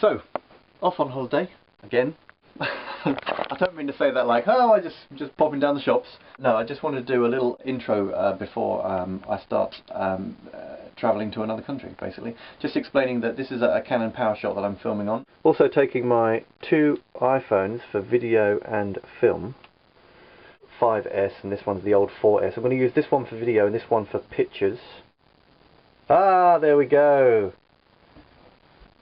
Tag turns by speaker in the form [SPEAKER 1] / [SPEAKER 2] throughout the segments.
[SPEAKER 1] So, off on holiday again. I don't mean to say that like, oh, I just popping down the shops. No, I just want to do a little intro before I start travelling to another country, basically. Just explaining that this is a Canon PowerShot that I'm filming on. Also taking my two iPhones for video and film. 5S and this one's the old 4S. I'm going to use this one for video and this one for pictures. Ah, there we go.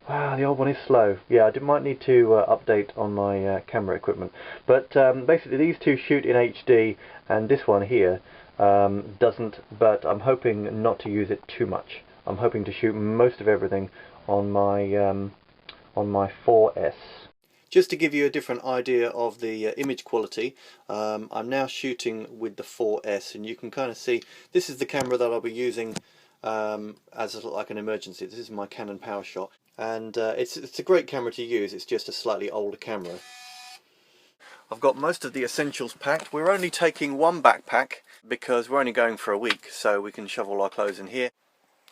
[SPEAKER 1] Wow, the old one is slow. Yeah, I might need to update on my camera equipment. But basically these two shoot in HD and this one here doesn't, but I'm hoping not to use it too much. I'm hoping to shoot most of everything on my 4S. Just to give you a different idea of the image quality, I'm now shooting with the 4S and you can kind of see this is the camera that I'll be using as like an emergency. This is my Canon PowerShot. And it's a great camera to use, it's just a slightly older camera. I've got most of the essentials packed. We're only taking one backpack because we're only going for a week, so we can shove all our clothes in here.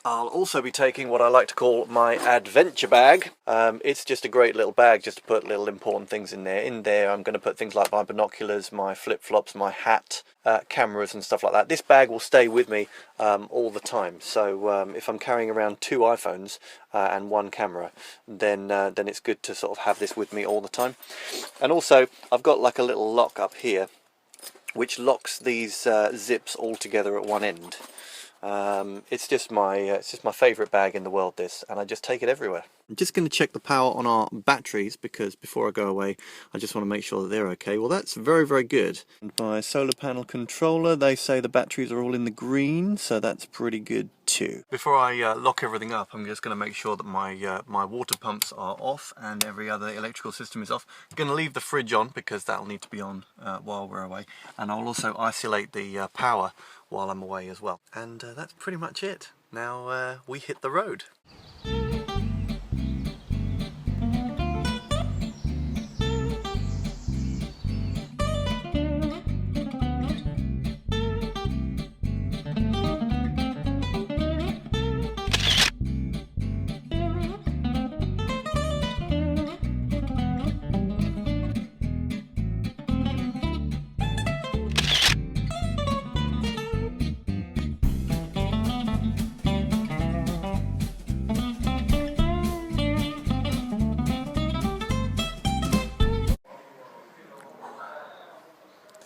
[SPEAKER 1] I'll also be taking what I like to call my adventure bag. It's just a great little bag just to put little important things in there. In there I'm going to put things like my binoculars, my flip-flops, my hat, cameras and stuff like that. This bag will stay with me all the time. So if I'm carrying around two iPhones and one camera, then it's good to sort of have this with me all the time. And also I've got like a little lock up here which locks these zips all together at one end. It's just my favourite bag in the world, this, and I just take it everywhere. I'm just going to check the power on our batteries because before I go away I just want to make sure that they're okay. Well, that's very, very good. And by solar panel controller they say the batteries are all in the green, so that's pretty good too. Before I lock everything up, I'm just going to make sure that my water pumps are off and every other electrical system is off. I'm going to leave the fridge on because that'll need to be on while we're away, and I'll also isolate the power while I'm away as well. And that's pretty much it. Now we hit the road.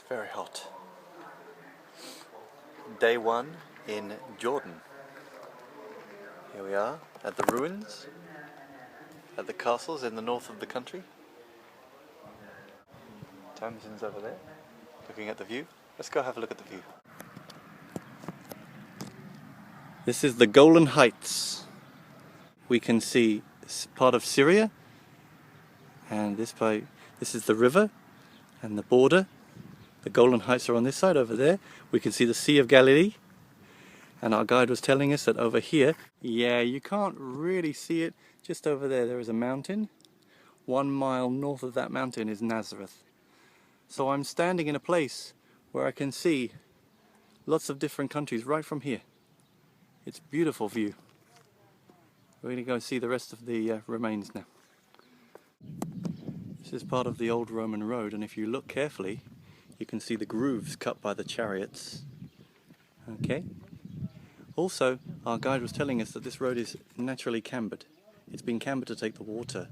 [SPEAKER 1] Very hot. Day one in Jordan. Here we are at the ruins, at the castles in the north of the country. Tamsin's over there, looking at the view. Let's go have a look at the view. This is the Golan Heights. We can see part of Syria, and this is the river and the border. The Golan Heights are on this side over there. We can see the Sea of Galilee. And our guide was telling us that over here, yeah, you can't really see it. Just over there, there is a mountain. 1 mile north of that mountain is Nazareth. So I'm standing in a place where I can see lots of different countries right from here. It's a beautiful view. We're going to go see the rest of the remains now. This is part of the old Roman road, and if you look carefully, you can see the grooves cut by the chariots. Okay. Also, our guide was telling us that this road is naturally cambered. It's been cambered to take the water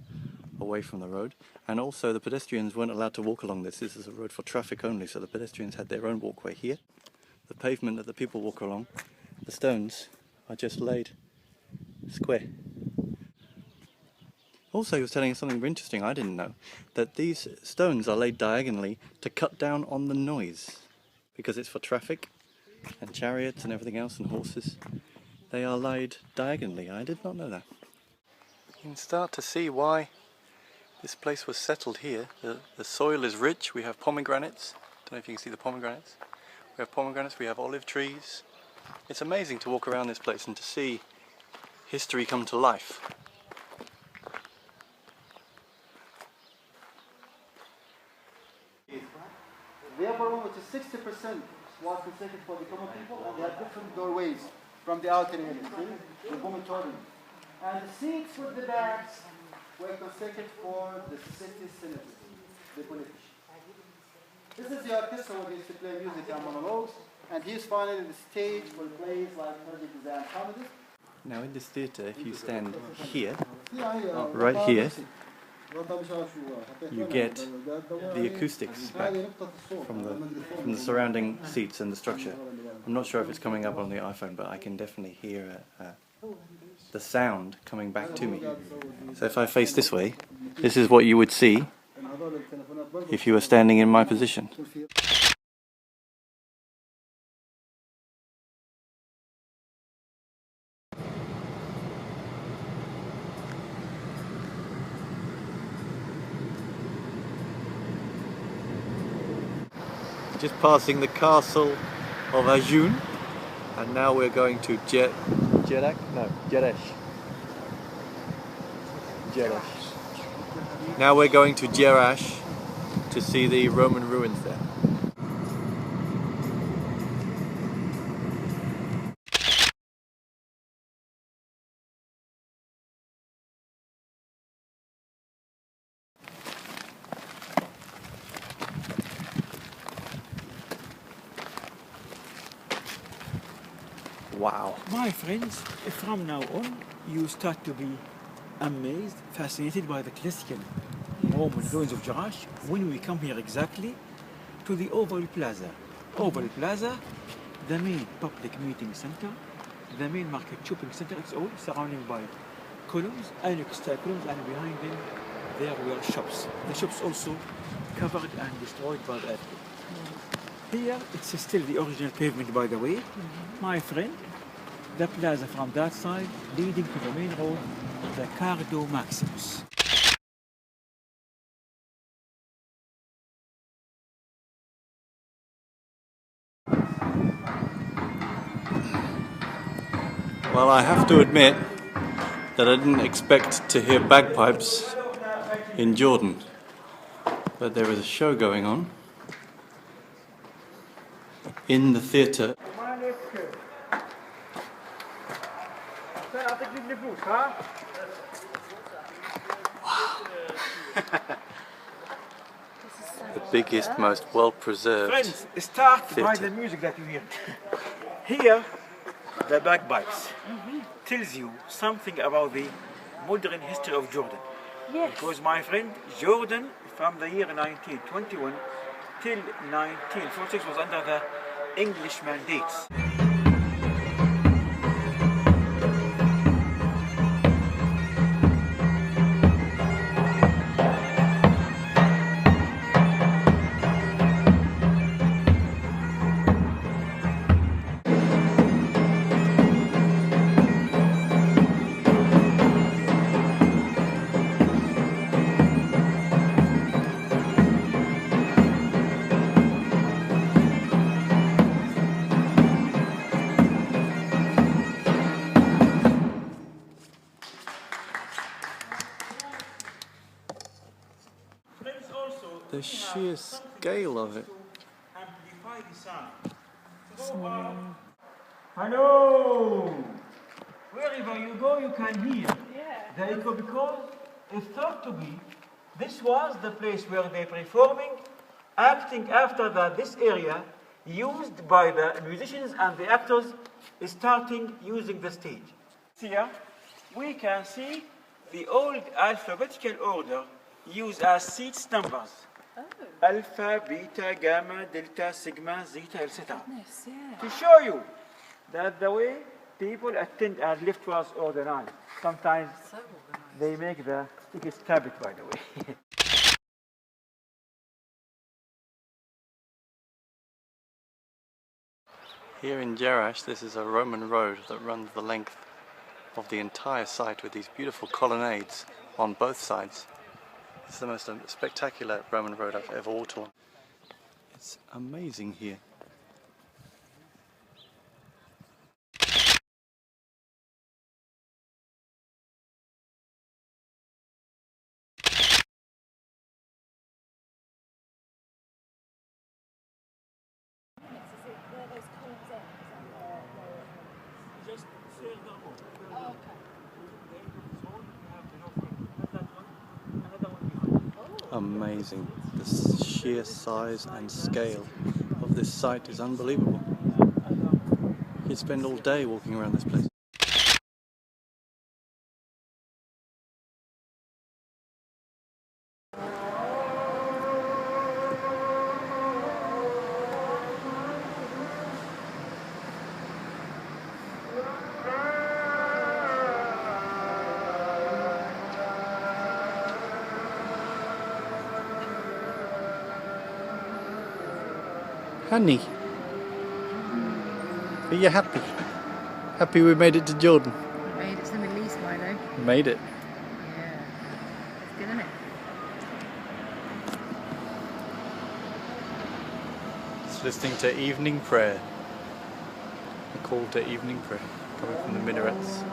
[SPEAKER 1] away from the road, and also the pedestrians weren't allowed to walk along this. This is a road for traffic only, so the pedestrians had their own walkway here. The pavement that the people walk along, the stones are just laid square. Also, he was telling us something interesting I didn't know, that these stones are laid diagonally to cut down on the noise, because it's for traffic and chariots and everything else and horses. They are laid diagonally. I did not know that. You can start to see why this place was settled here. The soil is rich. We have pomegranates. Don't know if you can see the pomegranates. We have pomegranates, we have olive trees. It's amazing to walk around this place and to see history come to life.
[SPEAKER 2] The upper room, which is 60%, was constructed for the common people, and they have different doorways from the outer area. See? The dormitory. And the seats with the bags were consecrated for the city senators, the politicians. This is the orchestra where they used to play music and monologues, and he's finally the stage for plays like tragedies and comedies.
[SPEAKER 1] Now in this theatre, if you stand here, right here, you get the acoustics back from the surrounding seats and the structure. I'm not sure if it's coming up on the iPhone, but I can definitely hear the sound coming back to me. So if I face this way, this is what you would see if you were standing in my position. Just passing the castle of Ajloun, and now we're going to Jerash. Now we're going to Jerash to see the Roman ruins there. Wow.
[SPEAKER 3] My friends, from now on, you start to be amazed, fascinated by the classical Roman ruins of Jerash when we come here exactly to the Oval Plaza. Oval Plaza, the main public meeting center, the main market shopping center, it's all surrounded by columns, iron-style columns, and behind them there were shops. The shops also covered and destroyed by the earthquake. Here, it's still the original pavement, by the way. My friend, the plaza from that side, leading to the main road, the Cardo Maximus.
[SPEAKER 1] Well, I have to admit that I didn't expect to hear bagpipes in Jordan, but there is a show going on in the theatre. The biggest, most well-preserved
[SPEAKER 3] Friends, start
[SPEAKER 1] theatre.
[SPEAKER 3] by the music that you hear. Here, the bagpipes tells you something about the modern history of Jordan.
[SPEAKER 4] Yes.
[SPEAKER 3] Because my friend, Jordan, from the year 1921 till 1946 was under the English mandates.
[SPEAKER 1] The sheer scale of it.
[SPEAKER 3] Amplify the sound. Hello! Wherever you go, you can hear the echo, because it's thought to be this was the place where they're performing, acting after this area used by the musicians and the actors starting using the stage. Here we can see the old alphabetical order used as seats numbers. Alpha, beta, gamma, delta, sigma, zeta, etc. To show you that the way people attend and lift was organized. Sometimes they make the tickets tablet, by the way.
[SPEAKER 1] Here in Jerash, this is a Roman road that runs the length of the entire site with these beautiful colonnades on both sides. It's the most spectacular Roman road I've ever walked on. It's amazing here. amazing. The sheer size and scale of this site is unbelievable. You'd spend all day walking around this place. Honey, are you happy? Happy we made it to Jordan?
[SPEAKER 4] We made it to the Middle East, Mylo.
[SPEAKER 1] Made it.
[SPEAKER 4] Yeah. It's good, isn't it?
[SPEAKER 1] It's listening to evening prayer. A call to evening prayer coming from the minarets.